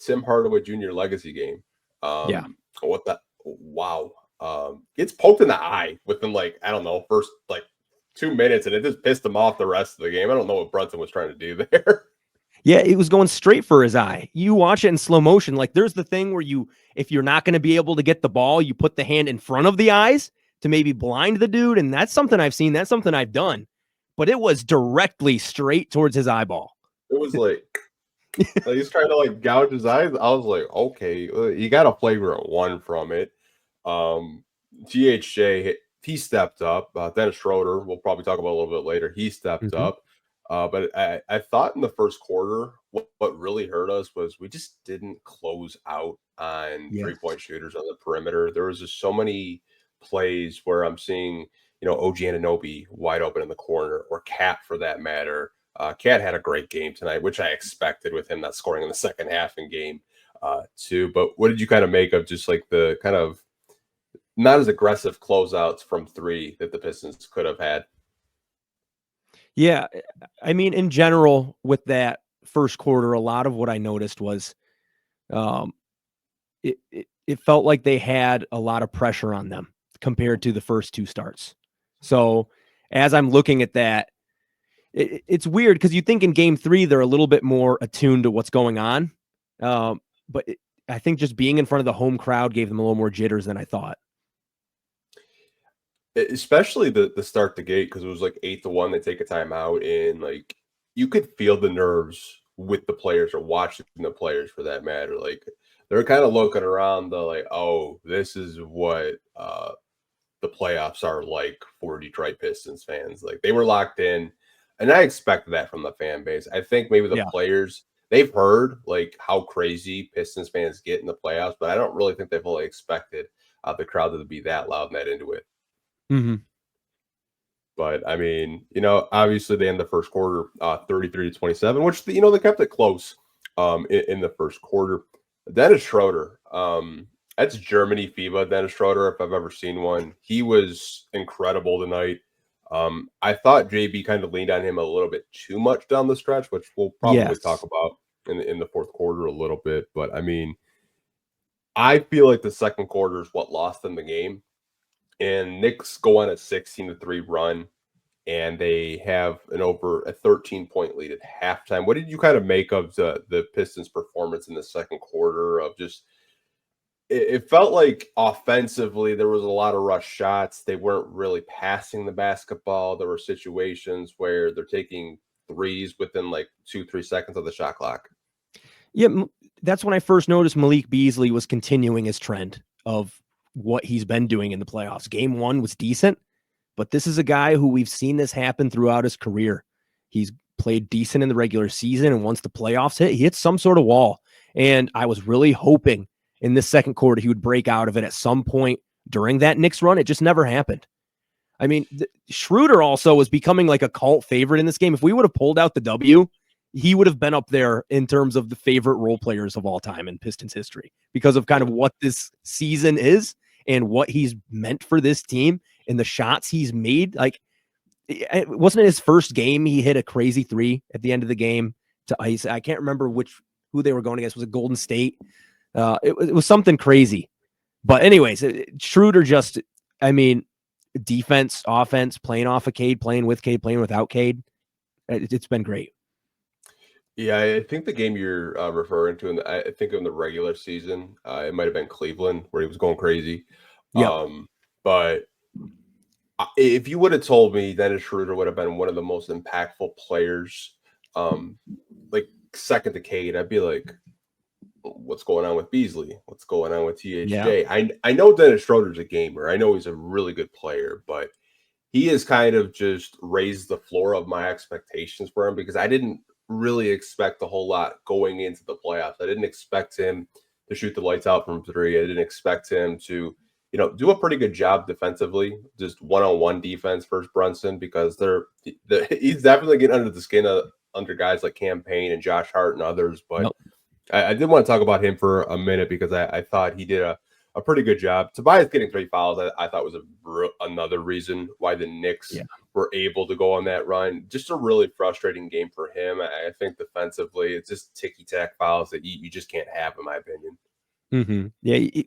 Tim Hardaway Jr. legacy game. Yeah. What the wow. Gets poked in the eye within I don't know, first 2 minutes, and it just pissed him off the rest of the game. I don't know what Brunson was trying to do there. Yeah, it was going straight for his eye. You watch it in slow motion. There's the thing where if you're not going to be able to get the ball, you put the hand in front of the eyes to maybe blind the dude. And that's something I've seen. That's something I've done. But it was directly straight towards his eyeball. It was he's trying to gouge his eyes. I was like, okay, you got a flagrant one from it. GHJ, he stepped up. Dennis Schroeder, we'll probably talk about a little bit later. He stepped up. But I thought in the first quarter, what really hurt us was we just didn't close out on three-point shooters on the perimeter. There was just so many plays where I'm seeing, OG Anunoby wide open in the corner, or Cat for that matter. Cat had a great game tonight, which I expected with him not scoring in the second half in game 2. But what did you kind of make of just the kind of not as aggressive closeouts from 3 that the Pistons could have had? Yeah, I mean, in general, with that first quarter, a lot of what I noticed was it felt like they had a lot of pressure on them compared to the first 2 starts. So as I'm looking at that, it's weird because you think in game 3, they're a little bit more attuned to what's going on. But I think just being in front of the home crowd gave them a little more jitters than I thought. Especially the start the gate, because it was 8-1. They take a timeout, and you could feel the nerves with the players, or watching the players for that matter. They're kind of looking around, oh, this is what the playoffs are like for Detroit Pistons fans. They were locked in, and I expected that from the fan base. I think maybe the players, they've heard how crazy Pistons fans get in the playoffs, but I don't really think they fully expected the crowd to be that loud and that into it. Mm-hmm. But I mean, obviously they end the first quarter 33-27, which they kept it close in the first quarter. Dennis Schroeder, that's Germany FIBA Dennis Schroeder, if I've ever seen one. He was incredible tonight. I thought JB kind of leaned on him a little bit too much down the stretch, which we'll probably talk about in the fourth quarter a little bit. But I mean, I feel like the second quarter is what lost them the game. And Knicks go on a 16-3 run, and they have over a 13-point lead at halftime. What did you kind of make of the Pistons' performance in the second quarter? Of just, it felt like offensively there was a lot of rush shots. They weren't really passing the basketball. There were situations where they're taking threes within 2-3 seconds of the shot clock. Yeah, that's when I first noticed Malik Beasley was continuing his trend of what he's been doing in the playoffs. Game 1 was decent, but this is a guy who we've seen this happen throughout his career. He's played decent in the regular season, and once the playoffs hit, he hits some sort of wall. And I was really hoping in this second quarter he would break out of it at some point during that Knicks run. It just never happened. I mean, Schroeder also was becoming a cult favorite in this game. If we would have pulled out the W, he would have been up there in terms of the favorite role players of all time in Pistons history because of kind of what this season is and what he's meant for this team and the shots he's made. It wasn't his first game. He hit a crazy 3 at the end of the game to ice. I can't remember who they were going against. Was it Golden State? It was something crazy. But anyways, Schroeder just, I mean, defense, offense, playing off of Cade, playing with Cade, playing without Cade. It's been great. Yeah, I think the game you're referring to, I think in the regular season, it might have been Cleveland where he was going crazy. Yeah. But if you would have told me Dennis Schroeder would have been one of the most impactful players, second to Cade, I'd be like, what's going on with Beasley? What's going on with THJ? Yeah. I know Dennis Schroeder's a gamer. I know he's a really good player, but he has kind of just raised the floor of my expectations for him because I didn't really expect a whole lot going into the playoffs. I didn't expect him to shoot the lights out from 3. I didn't expect him to, do a pretty good job defensively, just one-on-one defense versus Brunson, because he's definitely getting under the skin under guys like Cam Payne and Josh Hart and others. But I did want to talk about him for a minute because I thought he did a pretty good job. Tobias getting 3 fouls, I thought was another reason why the Knicks were able to go on that run. Just a really frustrating game for him. I think defensively, it's just ticky-tack fouls that you just can't have, in my opinion. Yeah,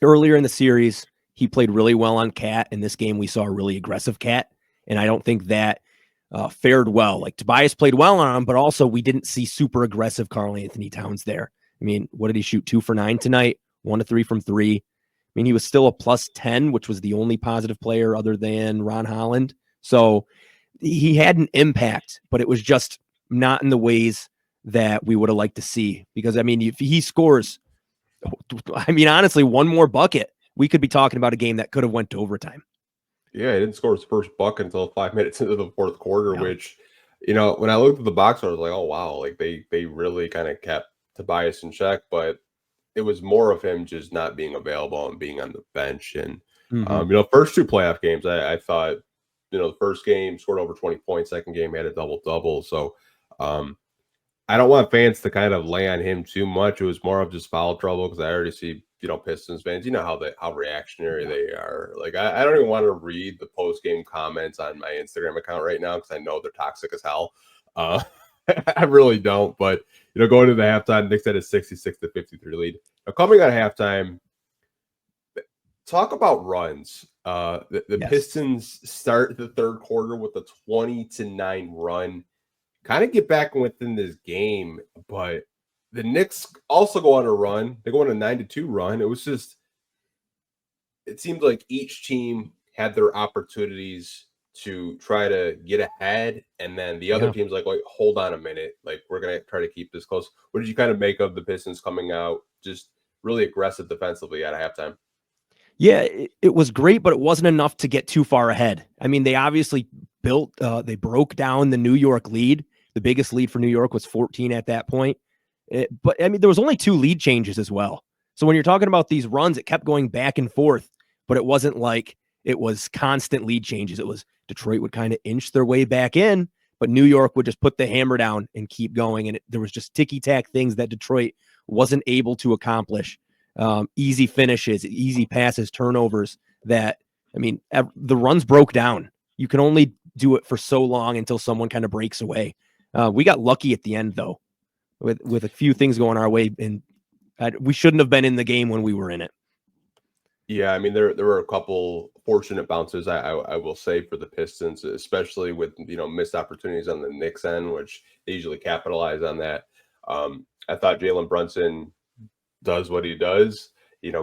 earlier in the series, he played really well on Cat. In this game, we saw a really aggressive Cat, and I don't think that fared well. Like Tobias played well on him, but also we didn't see super aggressive Karl Anthony Towns there. I mean, what did he shoot? 2 for 9 tonight, 1 to 3 from 3. I mean, he was still a plus 10, which was the only positive player other than Ron Holland. So he had an impact, but it was just not in the ways that we would have liked to see. Because I mean, if he scores, I mean, honestly, one more bucket, we could be talking about a game that could have went to overtime. Yeah, he didn't score his first bucket until 5 minutes into the fourth quarter, Yeah. which, when I looked at the box score, I was like, oh wow, like they really kind of kept Tobias in check, but it was more of him just not being available and being on the bench. And first two playoff games, I thought, the first game scored over 20 points, second game had a double. So I don't want fans to kind of lay on him too much. It was more of just foul trouble because I already see, Pistons fans, how reactionary they are. Like I don't even want to read the post game comments on my Instagram account right now because I know they're toxic as hell. I really don't. But going to the halftime, Knicks had a 66-53 lead. Now coming out of halftime, talk about runs. The Yes. Pistons start the third quarter with a 20-9 run. Kind of get back within this game, but the Knicks also go on a run. They go on a 9-2 run. It seemed like each team had their opportunities to try to get ahead, and then the other team's like, hold on a minute, like we're gonna try to keep this close. What did you kind of make of the Pistons coming out just really aggressive defensively at halftime? Yeah, it was great, but it wasn't enough to get too far ahead. I mean, they obviously they broke down the New York lead. The biggest lead for New York was 14 at that point. But I mean, there was only 2 lead changes as well. So when you're talking about these runs, it kept going back and forth, but it wasn't like it was constant lead changes. It was Detroit would kind of inch their way back in, but New York would just put the hammer down and keep going. And there was just ticky-tack things that Detroit wasn't able to accomplish. Easy finishes, easy passes, turnovers that, I mean, the runs broke down. You can only do it for so long until someone kind of breaks away. We got lucky at the end, though, with a few things going our way, and we shouldn't have been in the game when we were in it. Yeah, I mean, there were a couple fortunate bounces, I will say, for the Pistons, especially with, missed opportunities on the Knicks end, which they usually capitalize on that. I thought Jalen Brunson does what he does,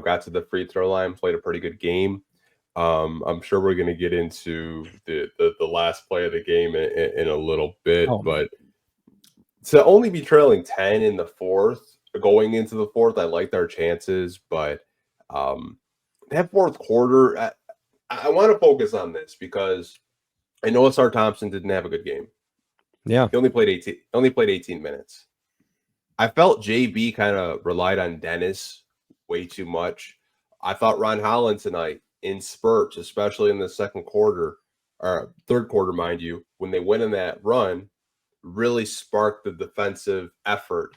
got to the free throw line, played a pretty good game. I'm sure we're going to get into the last play of the game in a little bit, but to only be trailing 10 in the fourth, going into the fourth, I liked our chances, but that fourth quarter, I want to focus on this because I know Asar Thompson didn't have a good game. Yeah, he only played 18 minutes. I felt JB kind of relied on Dennis way too much. I thought Ron Holland tonight in spurts, especially in the second quarter or third quarter, mind you, when they went in that run, really sparked the defensive effort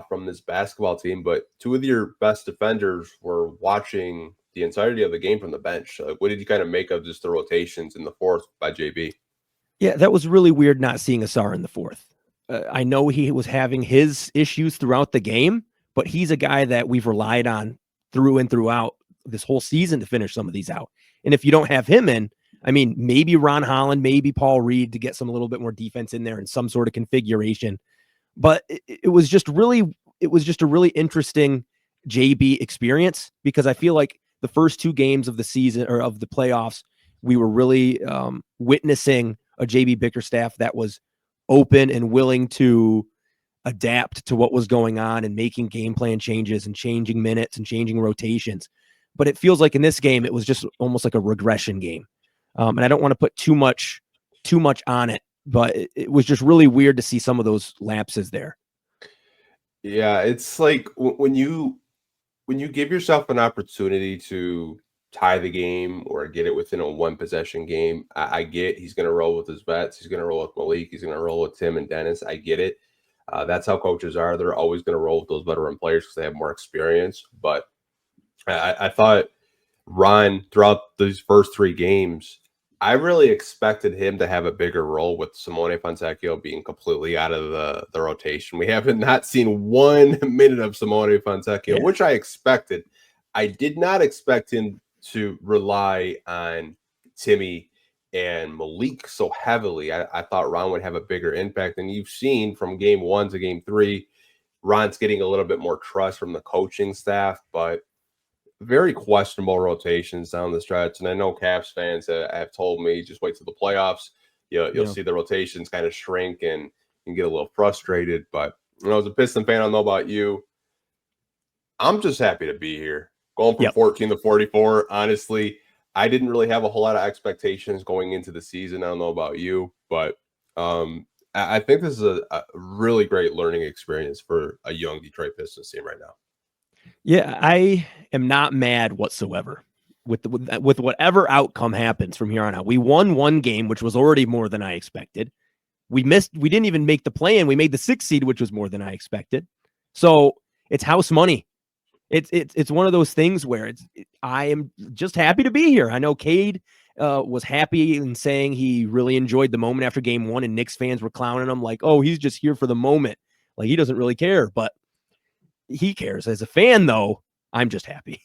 from this basketball team. But 2 of your best defenders were watching the entirety of the game from the bench. What did you kind of make of just the rotations in the fourth by JB? Yeah, that was really weird not seeing Asar in the fourth. I know he was having his issues throughout the game, but he's a guy that we've relied on through and throughout this whole season to finish some of these out. And if you don't have him in, I mean, maybe Ron Holland, maybe Paul Reed to get some a little bit more defense in there in some sort of configuration. But it was just a really interesting JB experience because I feel like the first 2 games of the season or of the playoffs, we were really witnessing a JB Bickerstaff that was open and willing to adapt to what was going on and making game plan changes and changing minutes and changing rotations. But it feels like in this game, it was just almost like a regression game. And I don't want to put too much on it, but it was just really weird to see some of those lapses there. Yeah, it's like when you give yourself an opportunity to tie the game or get it within a 1 possession game, I get he's going to roll with his vets. He's going to roll with Malik. He's going to roll with Tim and Dennis. I get it. That's how coaches are. They're always going to roll with those veteran players because they have more experience. But I thought Ron, throughout these first 3 games, I really expected him to have a bigger role with Simone Fontecchio being completely out of the rotation. We haven't not seen 1 minute of Simone Fontecchio, Yeah. which I expected. I did not expect him to rely on Timmy and Malik so heavily. I thought Ron would have a bigger impact, and you've seen from game 1 to game 3, Ron's getting a little bit more trust from the coaching staff, but very questionable rotations down the stretch. And I know Caps fans have told me just wait till the playoffs. You'll Yeah. see the rotations kind of shrink and get a little frustrated. But as a Piston fan, I don't know about you. I'm just happy to be here. Going from Yep. 14 to 44. Honestly, I didn't really have a whole lot of expectations going into the season. I don't know about you, but I think this is a really great learning experience for a young Detroit Pistons team right now. Yeah, I am not mad whatsoever with whatever outcome happens from here on out. We won one game, which was already more than I expected. We didn't even make the play in. We made the 6th seed, which was more than I expected. So it's house money. It's one of those things where I am just happy to be here. I know Cade was happy and saying he really enjoyed the moment after game 1, and Knicks fans were clowning him like, oh, he's just here for the moment. Like he doesn't really care, but he cares. As a fan, though, I'm just happy.